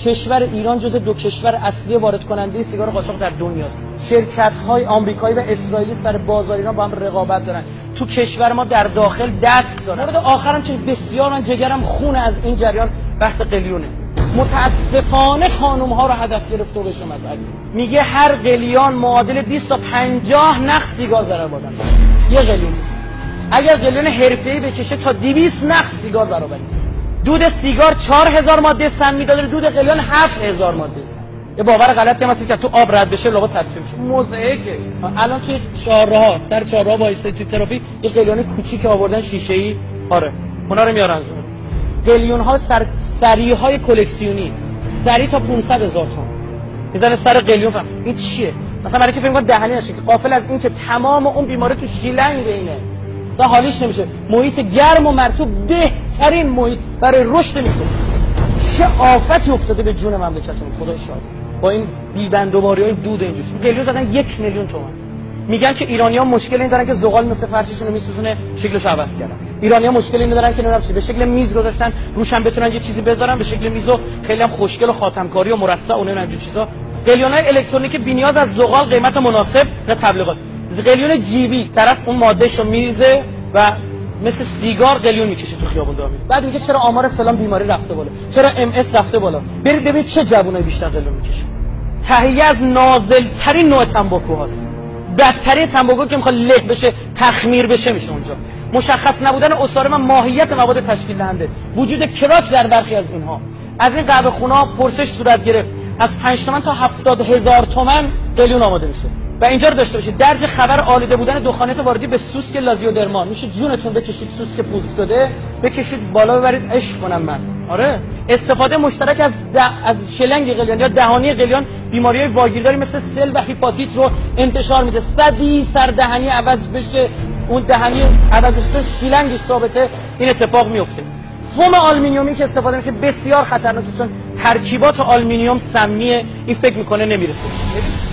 کشور ایران جزو 2 کشور اصلی وارد کننده سیگار قاچاق در دنیاست. شرکت‌های آمریکایی و اسرائیلی سر بازار ایران با هم رقابت دارن. تو کشور ما در داخل دست دارن. مورد آخرم که بسیار من جگرم خون از این جریان بحث قلیونه. متاسفانه خانم‌ها رو هدف گرفته و بهش مذهبی. میگه هر قلیان معادل 20 تا 50 نخ سیگار ضرر بدن. یه قلیون. اگر قلیون حرفه‌ای بکشه تا 200 نخ سیگار برابری. دود سیگار 4000 ماده سمی داره، دود قلیان 7000 ماده سم. یه باور غلطی هم هست که تو آب رد بشه لابد تصفیه میشه. مزعجه. الان توی چهارراه سر چهارراه وایسه تو ترافیک یه قلیون کوچیک آوردن شیشه‌ای، آره اونا رو میارن زون. قلیون ها سری های کلکسیونی، سری تا 500,000 تومان میزنه سر قلیون. این چیه؟ مثلا برای که فکر می‌کنم دهنی نشه که غافل از این که تمام اون بیماری تو شیلنگ اینه. اصلا حالیش نمیشه. محیط گرم و مرطوب بهترین محیط برای رشد میکنه. چه آفتی افتاده به جون مملکتمون خدا شاهد. با این بی‌بندوباری‌های دود اینجوری. قلیون زدن 1 میلیون تومان. میگن که ایرانی‌ها مشکل این دارن که زغال مثل فرششون رو میسوزونه، شکلش عوض کردن. ایرانی‌ها مشکل این دارن که نمیدونم چی به شکل میز رو داشتن، روش هم بتونن یه چیزی بذارن به شکل میز و خیلی هم خوشگل و خاتمکاری و مرصع و نمیدونم اینجور چیزا. قلیون‌های الکترونیکی بی‌نیاز از زغال، قیمت مناسب نه تبلیغات. قلیون جیبی طرف اون مادهشو میریزه و مثل سیگار قلیون میکشه تو خیابون داره. بعد میگه چرا آمار فلان بیماری رفته بالا، چرا ام اس رفته بالا. برید ببینید چه جوونای بیشتر قلیون میکشه. تهیه از نازل‌ترین نوع تنباکوهاست. بدترین تنباکو که میخواد له بشه، تخمیر بشه میشه اونجا. مشخص نبودن اسارم ماهیت مواد تشکیل دهنده، وجود کراک در برخی از اینها. از این قهوه خونه‌ها پرسش صورت گرفت، از 5 تومن تا 70,000 تومن قلیون آماده میشه. و اینجا رو داشته باشید درج خبر آلوده بودن دخانیات واردی به سوسک لازیودرما. میشه جونتون بکشید سوسک پوست شده، بکشید بالا ببرید عشق کنم من. آره استفاده مشترک از شلنگ قلیان یا دهانی قلیان بیماری‌های واگیرداری مثل سل و هپاتیت رو انتشار میده. صدی سردهنی عوض بشه، اون دهنی عوض بشه شیلنگش ثابته، این اتفاق میفته. فوم آلومینیومی که استفاده میشه بسیار خطرناکه چون ترکیبات آلومینیوم سمیه، این فکر میکنه نمیرسه.